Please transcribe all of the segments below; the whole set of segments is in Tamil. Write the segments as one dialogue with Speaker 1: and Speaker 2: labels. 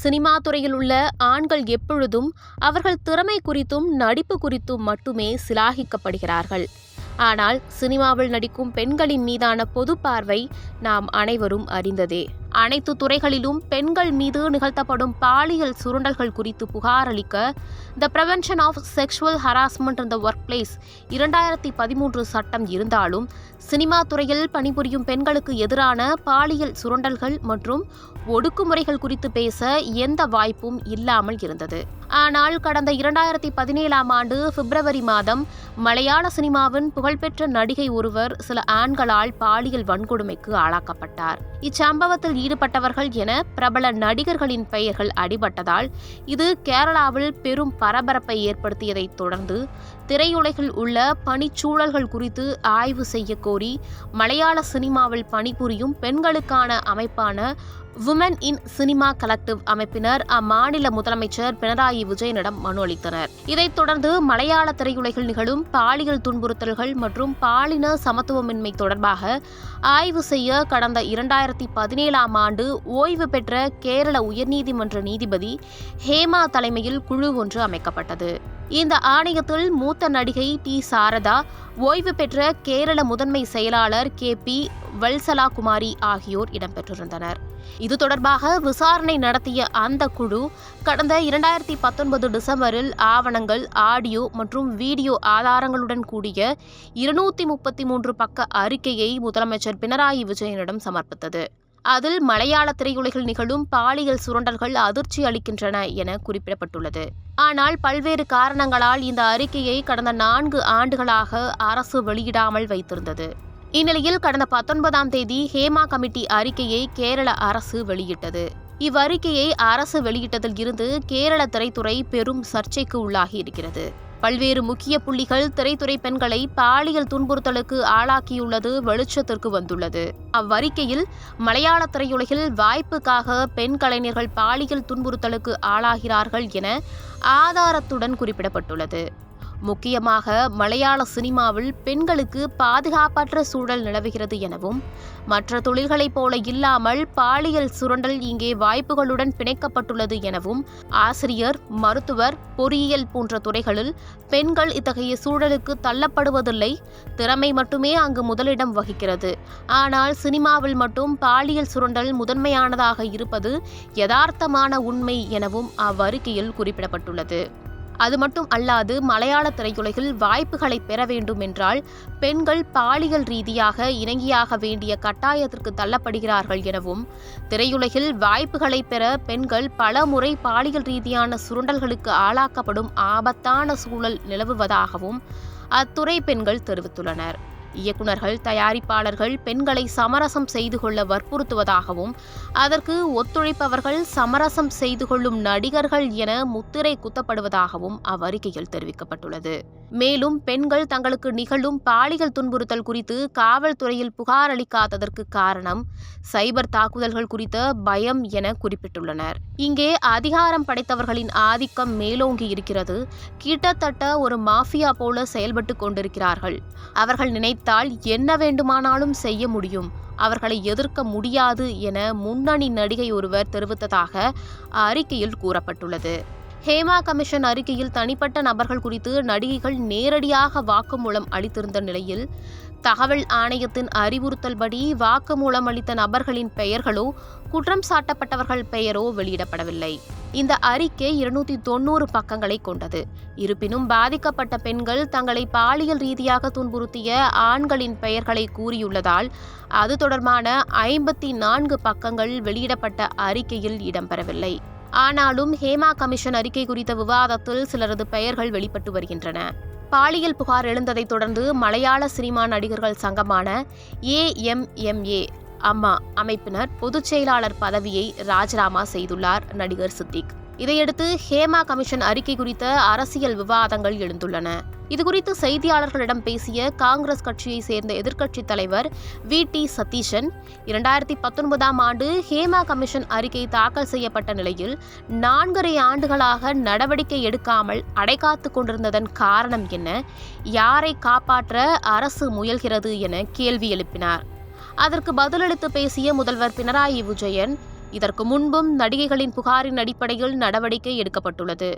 Speaker 1: சினிமா துறையில் உள்ள ஆண்கள் எப்பொழுதும் அவர்கள் திறமை குறித்தும் நடிப்பு குறித்தும் மட்டுமே சிலாகிக்கப்படுகிறார்கள். ஆனால் சினிமாவில் நடிக்கும் பெண்களின் மீதான பொது பார்வை நாம் அனைவரும் அறிந்ததே. அனைத்து துறைகளிலும் பெண்கள் மீது நிகழ்த்தப்படும் பாலியல் சுரண்டல்கள் குறித்து புகார் அளிக்க the prevention of sexual harassment in the workplace 2013 சட்டம் இருந்தாலும் சினிமா துறையில் பணிபுரியும் பெண்களுக்கு எதிரான பாலியல் சுரண்டல்கள் மற்றும் ஒடுக்குமுறைகள் குறித்து பேச எந்த வாய்ப்பும் இல்லாமல் இருந்தது. ஆனால் கடந்த 2017ஆம் ஆண்டு பிப்ரவரி மாதம் மலையாள சினிமாவின் புகழ்பெற்ற நடிகை ஒருவர் சில ஆண்களால் பாலியல் வன்கொடுமைக்கு ஆளாக்கப்பட்டார். இச்சம்பவத்தில் ஈடுபட்டவர்கள் என பிரபல நடிகர்களின் பெயர்கள் அடிபட்டதால் இது கேரளாவில் பெரும் பரபரப்பை ஏற்படுத்தியதைத் தொடர்ந்து திரையுலகில் உள்ள பணிச்சூழல்கள் குறித்து ஆய்வு செய்ய கோரி மலையாள சினிமாவில் பணிபுரியும் பெண்களுக்கான அமைப்பான விமன் இன் சினிமா கலெக்டிவ் அமைப்பினர் அம்மாநில முதலமைச்சர் பினராயி விஜயனிடம் மனு அளித்தனர். இதைத் தொடர்ந்து மலையாள திரையுலகில் நிகழும் பாலியல் துன்புறுத்தல்கள் மற்றும் பாலின சமத்துவமின்மை தொடர்பாக ஆய்வு செய்ய கடந்த 2017ஆம் ஆண்டு ஓய்வு பெற்ற கேரள உயர்நீதிமன்ற நீதிபதி ஹேமா தலைமையில் குழு ஒன்று அமைக்கப்பட்டது. இந்த ஆணையத்தில் மூத்த நடிகை டி சாரதா, ஓய்வு பெற்ற கேரள முதன்மை செயலாளர் KP வல்சலா குமாரி ஆகியோர் இடம்பெற்றிருந்தனர். இது தொடர்பாக விசாரணை நடத்திய அந்த குழு கடந்த 2019 டிசம்பரில் ஆவணங்கள், ஆடியோ மற்றும் வீடியோ ஆதாரங்களுடன் கூடிய 233 பக்க அறிக்கையை முதலமைச்சர் பினராயி விஜயனிடம் சமர்ப்பித்தது. அதில் மலையாள திரையுலகில் நிகழும் பாலியல் சுரண்டல்கள் அதிர்ச்சி அளிக்கின்றன என குறிப்பிடப்பட்டுள்ளது. ஆனால் பல்வேறு காரணங்களால் இந்த அறிக்கையை கடந்த 4 ஆண்டுகளாக அரசு வெளியிடாமல் வைத்திருந்தது. இந்நிலையில் கடந்த 19ஆம் தேதி ஹேமா கமிட்டி அறிக்கையை கேரள அரசு வெளியிட்டது. இவ்வறிக்கையை அரசு வெளியிட்டதில் இருந்து கேரள திரைத்துறை பெரும் சர்ச்சைக்கு உள்ளாகி இருக்கிறது. பல்வேறு முக்கிய புள்ளிகள் திரைத்துறை பெண்களை பாலியல் துன்புறுத்தலுக்கு ஆளாக்கியுள்ளது வெளிச்சத்திற்கு வந்துள்ளது. அவ்வறிக்கையில் மலையாள திரையுலகில் வாய்ப்புக்காக பெண் கலைஞர்கள் பாலியல் துன்புறுத்தலுக்கு ஆளாகிறார்கள் என ஆதாரத்துடன் குறிப்பிடப்பட்டுள்ளது. முக்கியமாக மலையாள சினிமாவில் பெண்களுக்கு பாதுகாப்பற்ற சூழல் நிலவுகிறது எனவும் மற்ற தொழில்களைப் போல இல்லாமல் பாலியல் சுரண்டல் இங்கே வாய்ப்புகளுடன் பிணைக்கப்பட்டுள்ளது எனவும் ஆசிரியர், மருத்துவர், பொறியியல் போன்ற துறைகளில் பெண்கள் இத்தகைய சூழலுக்கு தள்ளப்படுவதில்லை, திறமை மட்டுமே அங்கு முதலிடம் வகிக்கிறது. ஆனால் சினிமாவில் மட்டும் பாலியல் சுரண்டல் முதன்மையானதாக இருப்பது யதார்த்தமான உண்மை எனவும் அவ்வறிக்கையில் குறிப்பிடப்பட்டுள்ளது. அது மட்டும் அல்லாது மலையாள திரையுலகில் வாய்ப்புகளை பெற வேண்டும் என்றால் பெண்கள் பாலியல் ரீதியாக இணங்கியாக வேண்டிய கட்டாயத்திற்கு தள்ளப்படுகிறார்கள் எனவும், திரையுலகில் வாய்ப்புகளை பெற பெண்கள் பல முறை பாலியல் ரீதியான சுரண்டல்களுக்கு ஆளாக்கப்படும் ஆபத்தான சூழல் நிலவுவதாகவும் அத்துறை பெண்கள் தெரிவித்துள்ளனர். இயக்குநர்கள், தயாரிப்பாளர்கள் பெண்களை சமரசம் செய்து கொள்ள வற்புறுத்துவதாகவும், அதற்கு ஒத்துழைப்பவர்கள் சமரசம் செய்து கொள்ளும் நடிகர்கள் என முத்திரை குத்தப்படுவதாகவும் அவ்வறிக்கையில் தெரிவிக்கப்பட்டுள்ளது. மேலும் பெண்கள் தங்களுக்கு நிகழும் பாலியல் துன்புறுத்தல் குறித்து காவல்துறையில் புகார் அளிக்காததற்கு காரணம் சைபர் தாக்குதல்கள் குறித்த பயம் என குறிப்பிட்டுள்ளனர். இங்கே அதிகாரம் படைத்தவர்களின் ஆதிக்கம் மேலோங்கி இருக்கிறது. கிட்டத்தட்ட ஒரு மாஃபியா போல செயல்பட்டு கொண்டிருக்கிறார்கள். அவர்கள் நினைத்தால் என்ன வேண்டுமானாலும் செய்ய முடியும், அவர்களை எதிர்க்க முடியாது என முன்னணி நடிகை ஒருவர் தெரிவித்ததாக அறிக்கையில் கூறப்பட்டுள்ளது. ஹேமா கமிஷன் அறிக்கையில் தனிப்பட்ட நபர்கள் குறித்து நடிகைகள் நேரடியாக வாக்குமூலம் அளித்திருந்த நிலையில் தகவல் ஆணையத்தின் அறிவுறுத்தல்படி வாக்குமூலம் அளித்த நபர்களின் பெயர்களோ குற்றம் சாட்டப்பட்டவர்கள் பெயரோ வெளியிடப்படவில்லை. இந்த அறிக்கை 290 பக்கங்களை கொண்டது. இருப்பினும் பாதிக்கப்பட்ட பெண்கள் தங்களை பாலியல் ரீதியாக துன்புறுத்திய ஆண்களின் பெயர்களை கூறியுள்ளதால் அது தொடர்பான 54 பக்கங்கள் வெளியிடப்பட்ட அறிக்கையில் இடம்பெறவில்லை. ஆனாலும் ஹேமா கமிஷன் அறிக்கை குறித்த விவாதத்தில் சிலரது பெயர்கள் வெளிப்பட்டு வருகின்றன. பாலியல் புகார் எழுந்ததைத் தொடர்ந்து மலையாள சினிமா நடிகர்கள் சங்கமான AMMA அம்மா அமைப்பினர் பொதுச் செயலாளர் பதவியை ராஜினாமா செய்துள்ளார் நடிகர் சித்திக். இதையடுத்து ஹேமா கமிஷன் அறிக்கை குறித்த அரசியல் விவாதங்கள் எழுந்துள்ளன. இதுகுறித்து செய்தியாளர்களிடம் பேசிய காங்கிரஸ் கட்சியை சேர்ந்த எதிர்க்கட்சித் தலைவர் VT சதீஷன், 2019ஆம் ஆண்டு ஹேமா கமிஷன் அறிக்கை தாக்கல் செய்யப்பட்ட நிலையில் 4.5 ஆண்டுகளாக நடவடிக்கை எடுக்காமல் அடைகாத்து கொண்டிருந்ததன் காரணம் என்ன, யாரை காப்பாற்ற அரசு முயல்கிறது என கேள்வி எழுப்பினார். அதற்கு பதிலளித்து பேசிய முதல்வர் பினராயி விஜயன், இதற்கு முன்பும் நடிகைகளின் புகாரின் அடிப்படையில் நடவடிக்கை எடுக்கப்பட்டுள்ளது.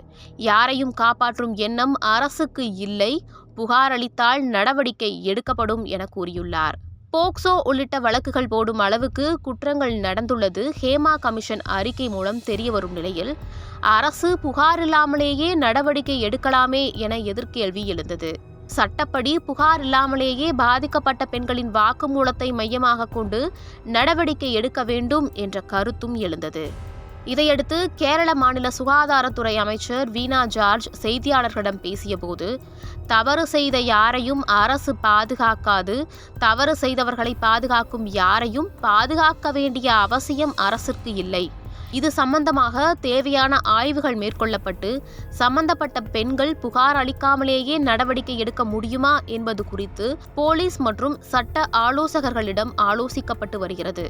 Speaker 1: யாரையும் காப்பாற்றும் எண்ணம் அரசுக்கு இல்லை, புகார் அளித்தால் நடவடிக்கை எடுக்கப்படும் என கூறியுள்ளார். போக்சோ உள்ளிட்ட வழக்குகள் போடும் அளவுக்கு குற்றங்கள் நடந்துள்ளது ஹேமா கமிஷன் அறிக்கை மூலம் தெரியவரும் நிலையில் அரசு புகார் இல்லாமலேயே நடவடிக்கை எடுக்கலாமே என எதிர்கேள்வி எழுந்தது. சட்டப்படி புகார் இல்லாமலேயே பாதிக்கப்பட்ட பெண்களின் வாக்குமூலத்தை மையமாக கொண்டு நடவடிக்கை எடுக்க வேண்டும் என்ற கருத்தும் எழுந்தது. இதையடுத்து கேரள மாநில சுகாதாரத்துறை அமைச்சர் வீணா ஜார்ஜ் செய்தியாளர்களிடம் பேசியபோது, தவறு செய்த யாரையும் அரசு பாதுகாக்காது, தவறு செய்தவர்களை பாதுகாக்கும் யாரையும் பாதுகாக்க வேண்டிய அவசியம் அரசிற்கு இல்லை. இது சம்பந்தமாக தேவையான ஆய்வுகள் மேற்கொள்ளப்பட்டு சம்பந்தப்பட்ட பெண்கள் புகார் அளிக்காமலேயே நடவடிக்கை எடுக்க முடியுமா என்பது குறித்து போலீஸ் மற்றும் சட்ட ஆலோசகர்களிடம் ஆலோசிக்கப்பட்டு வருகிறது.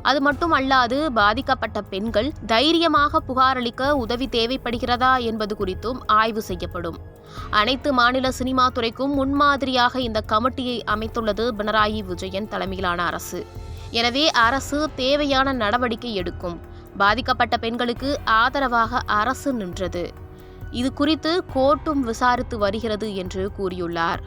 Speaker 1: அது மட்டுமல்லாது பாதிக்கப்பட்ட பெண்கள் தைரியமாக புகார் அளிக்க உதவி தேவைப்படுகிறதா என்பது குறித்தும் ஆய்வு செய்யப்படும். அனைத்து மாநில சினிமா துறைக்கும் முன்மாதிரியாக இந்த கமிட்டியை அமைத்துள்ளது பினராயி விஜயன் தலைமையிலான அரசு. எனவே அரசு தேவையான நடவடிக்கை எடுக்கும். பாதிக்கப்பட்ட பெண்களுக்கு ஆதரவாக அரசு நின்றது. இது குறித்து கோர்ட்டும் விசாரித்து வருகிறது என்று கூறியுள்ளார்.